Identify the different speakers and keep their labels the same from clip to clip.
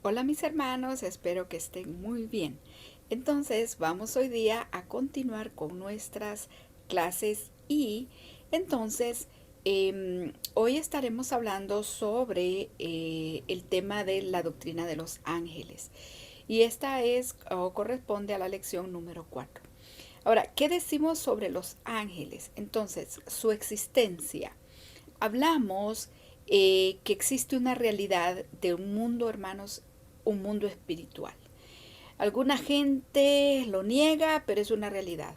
Speaker 1: Hola mis hermanos, espero que estén muy bien. Entonces vamos hoy día a continuar con nuestras clases y entonces hoy estaremos hablando sobre el tema de la doctrina de los ángeles y esta es o corresponde a la lección número 4. Ahora, ¿qué decimos sobre los ángeles? Entonces, su existencia. Hablamos que existe una realidad de un mundo, hermanos, un mundo espiritual. Alguna gente lo niega, pero es una realidad.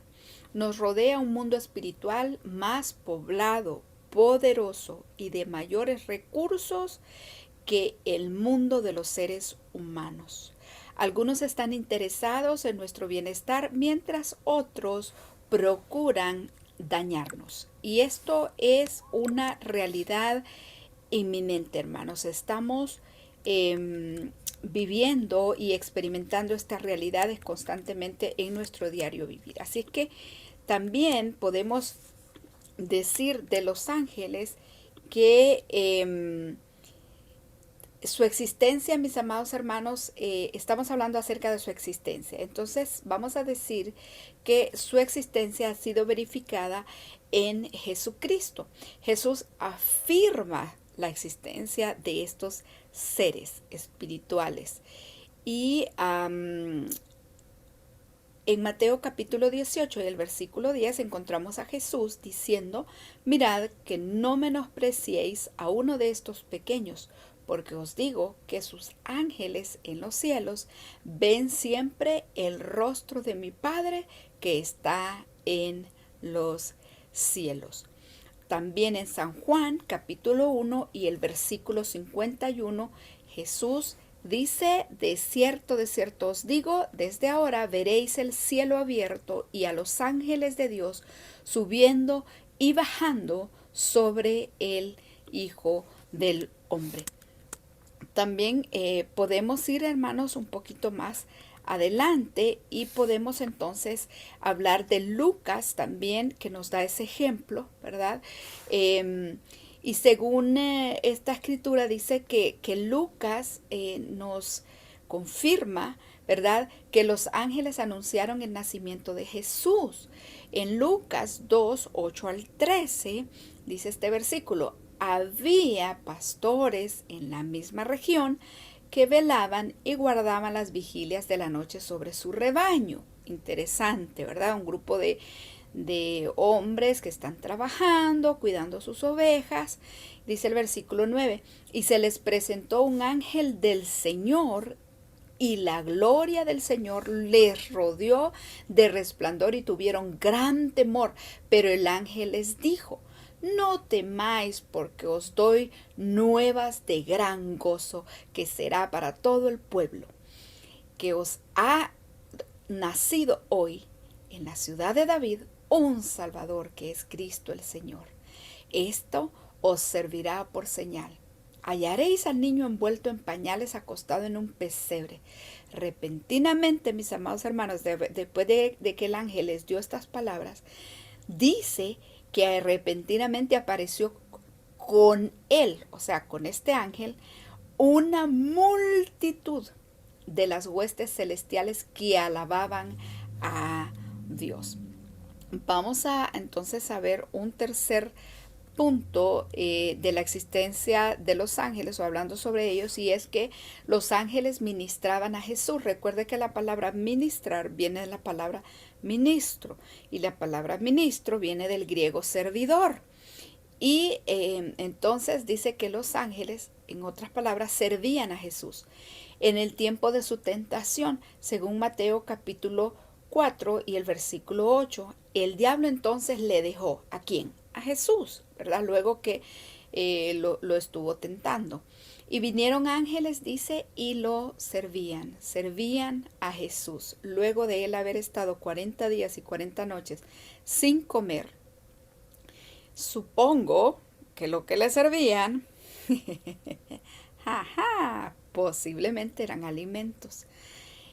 Speaker 1: Nos rodea un mundo espiritual más poblado, poderoso y de mayores recursos que el mundo de los seres humanos. Algunos están interesados en nuestro bienestar, mientras otros procuran dañarnos. Y esto es una realidad inminente, hermanos. Estamos viviendo y experimentando estas realidades constantemente en nuestro diario vivir. Así que también podemos decir de los ángeles que su existencia, mis amados hermanos, estamos hablando acerca de su existencia. Entonces vamos a decir que su existencia ha sido verificada en Jesucristo. Jesús afirma la existencia de estos seres espirituales. Y en Mateo capítulo 18, el versículo 10, encontramos a Jesús diciendo: mirad que no menospreciéis a uno de estos pequeños, porque os digo que sus ángeles en los cielos ven siempre el rostro de mi Padre que está en los cielos. También en San Juan capítulo 1 y el versículo 51, Jesús dice: de cierto os digo, desde ahora veréis el cielo abierto y a los ángeles de Dios subiendo y bajando sobre el Hijo del Hombre. También podemos ir, hermanos, un poquito más adelante y podemos entonces hablar de Lucas también, que nos da ese ejemplo, ¿verdad? Y según esta escritura dice que Lucas nos confirma, ¿verdad?, que los ángeles anunciaron el nacimiento de Jesús. En Lucas 2, 8 al 13, dice este versículo: había pastores en la misma región que velaban y guardaban las vigilias de la noche sobre su rebaño. Interesante, ¿verdad? Un grupo de hombres que están trabajando, cuidando sus ovejas. Dice el versículo 9, y se les presentó un ángel del Señor, y la gloria del Señor les rodeó de resplandor y tuvieron gran temor. Pero el ángel les dijo: no temáis, porque os doy nuevas de gran gozo, que será para todo el pueblo, que os ha nacido hoy en la ciudad de David un Salvador, que es Cristo el Señor. Esto os servirá por señal: hallaréis al niño envuelto en pañales, acostado en un pesebre. Repentinamente, mis amados hermanos, después de que el ángel les dio estas palabras, dice que repentinamente apareció con él, o sea, con este ángel, una multitud de las huestes celestiales que alababan a Dios. Vamos a entonces a ver un tercer punto de la existencia de los ángeles, o hablando sobre ellos, y es que los ángeles ministraban a Jesús. Recuerde que la palabra ministrar viene de la palabra ministro, y la palabra ministro viene del griego servidor. Y entonces dice que los ángeles, en otras palabras, servían a Jesús en el tiempo de su tentación, según Mateo capítulo 4 y el versículo 8. El diablo entonces le dejó, ¿a quién? A Jesús, ¿verdad? Luego que lo estuvo tentando. Y vinieron ángeles, dice, y lo servían a Jesús. Luego de él haber estado 40 días y 40 noches sin comer, supongo que lo que le servían, jaja, posiblemente eran alimentos.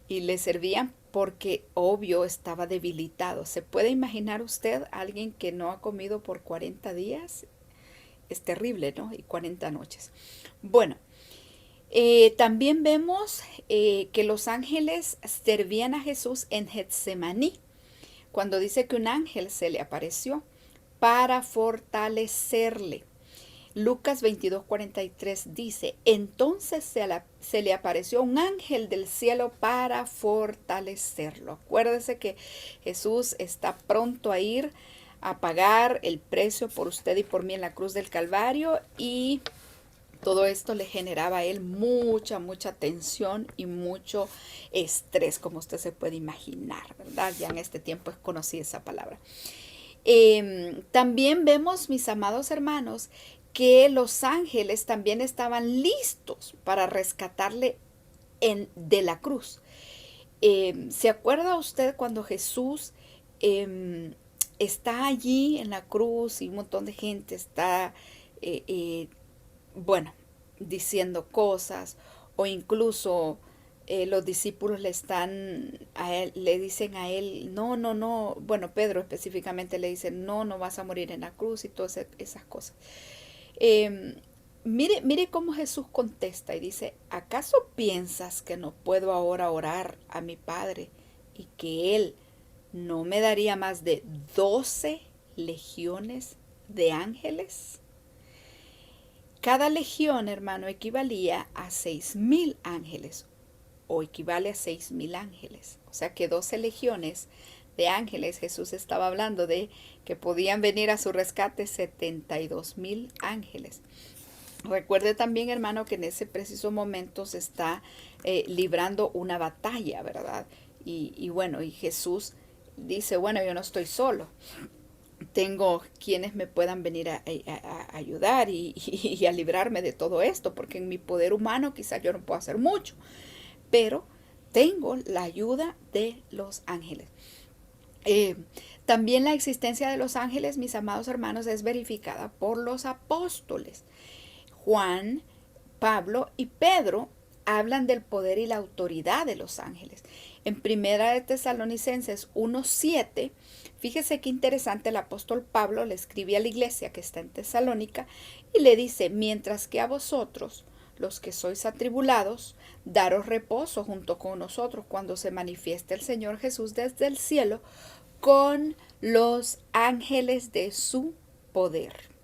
Speaker 1: Y le servían porque, obvio, estaba debilitado. ¿Se puede imaginar usted a alguien que no ha comido por 40 días? Es terrible, ¿no? Y 40 noches. Bueno, También vemos que los ángeles servían a Jesús en Getsemaní, cuando dice que un ángel se le apareció para fortalecerle. Lucas 22:43 dice, entonces se le apareció un ángel del cielo para fortalecerlo. Acuérdese que Jesús está pronto a ir a pagar el precio por usted y por mí en la cruz del Calvario, y todo esto le generaba a él mucha tensión y mucho estrés, como usted se puede imaginar, ¿verdad? Ya en este tiempo es conocida esa palabra. También vemos, mis amados hermanos, que los ángeles también estaban listos para rescatarle de la cruz. ¿Se acuerda usted cuando Jesús está allí en la cruz y un montón de gente está, bueno, diciendo cosas, o incluso los discípulos le dicen a él, no, bueno, Pedro específicamente le dice, no vas a morir en la cruz y todas esas cosas. Mire cómo Jesús contesta y dice, ¿acaso piensas que no puedo ahora orar a mi Padre y que Él no me daría más de 12 legiones de ángeles? Cada legión, hermano, equivalía a 6,000 ángeles, o equivale a 6,000 ángeles. O sea que 12 legiones de ángeles, Jesús estaba hablando de que podían venir a su rescate 72,000 ángeles. Recuerde también, hermano, que en ese preciso momento se está librando una batalla, ¿verdad? Y bueno, y Jesús dice, bueno, yo no estoy solo. Tengo quienes me puedan venir a ayudar y a librarme de todo esto, porque en mi poder humano quizás yo no puedo hacer mucho, pero tengo la ayuda de los ángeles. También la existencia de los ángeles, mis amados hermanos, es verificada por los apóstoles. Juan, Pablo y Pedro hablan del poder y la autoridad de los ángeles. En Primera de Tesalonicenses 1:7, fíjese qué interesante, el apóstol Pablo le escribe a la iglesia que está en Tesalónica y le dice, mientras que a vosotros, los que sois atribulados, daros reposo junto con nosotros cuando se manifieste el Señor Jesús desde el cielo con los ángeles de su poder.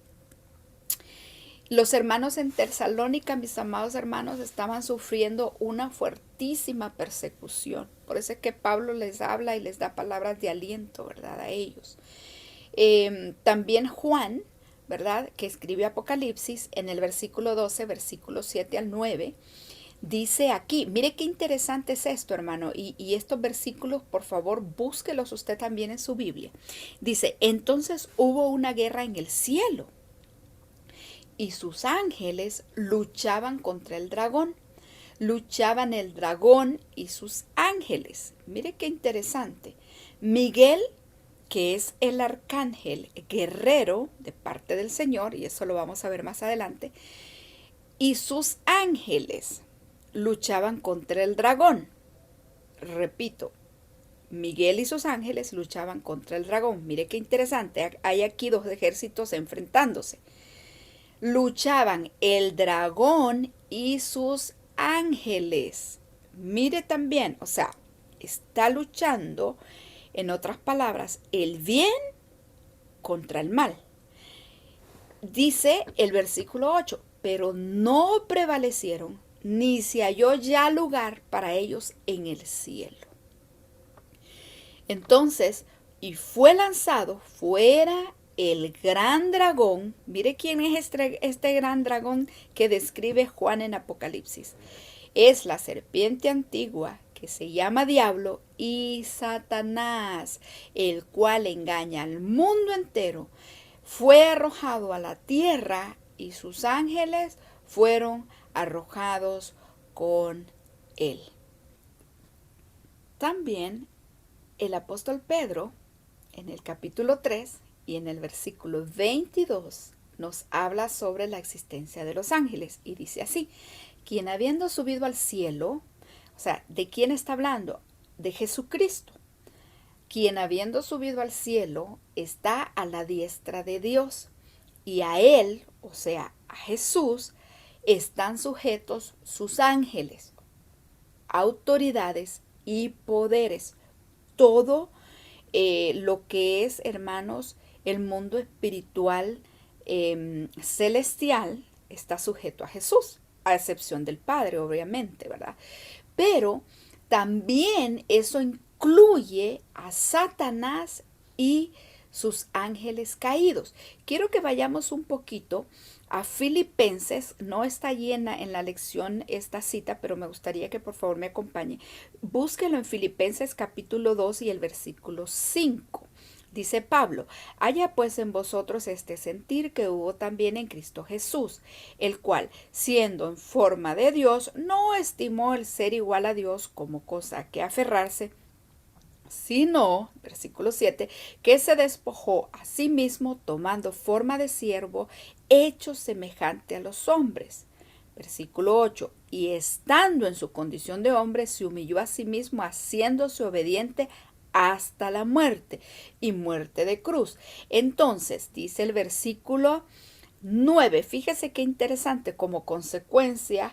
Speaker 1: Los hermanos en Tesalónica, mis amados hermanos, estaban sufriendo una fuertísima persecución. Por eso es que Pablo les habla y les da palabras de aliento, ¿verdad?, a ellos. También Juan, ¿verdad?, que escribe Apocalipsis, en el versículo 12, versículos 7 al 9, dice aquí, mire qué interesante es esto, hermano, y estos versículos, por favor, búsquelos usted también en su Biblia. Dice, entonces hubo una guerra en el cielo, y sus ángeles luchaban contra el dragón. Luchaban el dragón y sus ángeles. Mire qué interesante. Miguel, que es el arcángel guerrero de parte del Señor, y eso lo vamos a ver más adelante, y sus ángeles luchaban contra el dragón. Repito, Miguel y sus ángeles luchaban contra el dragón. Mire qué interesante. Hay aquí dos ejércitos enfrentándose. Luchaban el dragón y sus ángeles. Mire también, o sea, está luchando, en otras palabras, el bien contra el mal. Dice el versículo 8, pero no prevalecieron, ni se halló ya lugar para ellos en el cielo. Entonces, y fue lanzado fuera el gran dragón. Mire quién es este gran dragón que describe Juan en Apocalipsis. Es la serpiente antigua que se llama Diablo y Satanás, el cual engaña al mundo entero. Fue arrojado a la tierra y sus ángeles fueron arrojados con él. También el apóstol Pedro, en el capítulo 3, y en el versículo 22 nos habla sobre la existencia de los ángeles y dice así, quien habiendo subido al cielo, o sea, ¿de quién está hablando? De Jesucristo. Quien habiendo subido al cielo está a la diestra de Dios y a él, o sea, a Jesús, están sujetos sus ángeles, autoridades y poderes. Todo lo que es, hermanos, el mundo espiritual celestial está sujeto a Jesús, a excepción del Padre, obviamente, ¿verdad? Pero también eso incluye a Satanás y sus ángeles caídos. Quiero que vayamos un poquito a Filipenses. No está allí en la lección esta cita, pero me gustaría que por favor me acompañe. Búsquelo en Filipenses capítulo 2 y el versículo 5. Dice Pablo: haya pues en vosotros este sentir que hubo también en Cristo Jesús, el cual, siendo en forma de Dios, no estimó el ser igual a Dios como cosa que aferrarse, sino, versículo 7, que se despojó a sí mismo tomando forma de siervo, hecho semejante a los hombres. Versículo 8, y estando en su condición de hombre, se humilló a sí mismo, haciéndose obediente hasta la muerte, y muerte de cruz. Entonces, dice el versículo 9, fíjese qué interesante, como consecuencia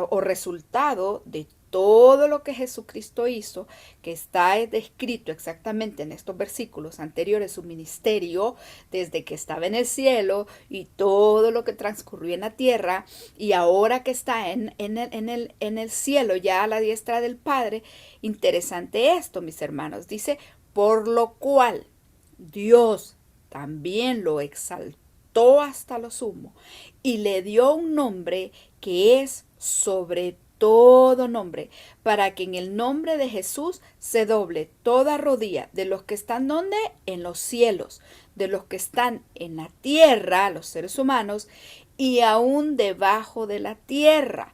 Speaker 1: o resultado de todo lo que Jesucristo hizo, que está descrito exactamente en estos versículos anteriores, su ministerio desde que estaba en el cielo y todo lo que transcurrió en la tierra, y ahora que está en el cielo, ya a la diestra del Padre. Interesante esto, mis hermanos. Dice, por lo cual Dios también lo exaltó hasta lo sumo y le dio un nombre que es sobre todo nombre, para que en el nombre de Jesús se doble toda rodilla de los que están donde en los cielos, de los que están en la tierra, los seres humanos, y aún debajo de la tierra.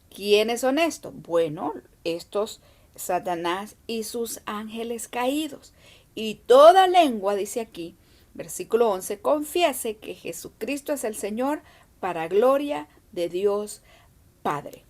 Speaker 1: ¿Quiénes son estos? Bueno, estos Satanás y sus ángeles caídos. Y toda lengua, dice aquí, versículo 11, confiese que Jesucristo es el Señor, para gloria de Dios Padre.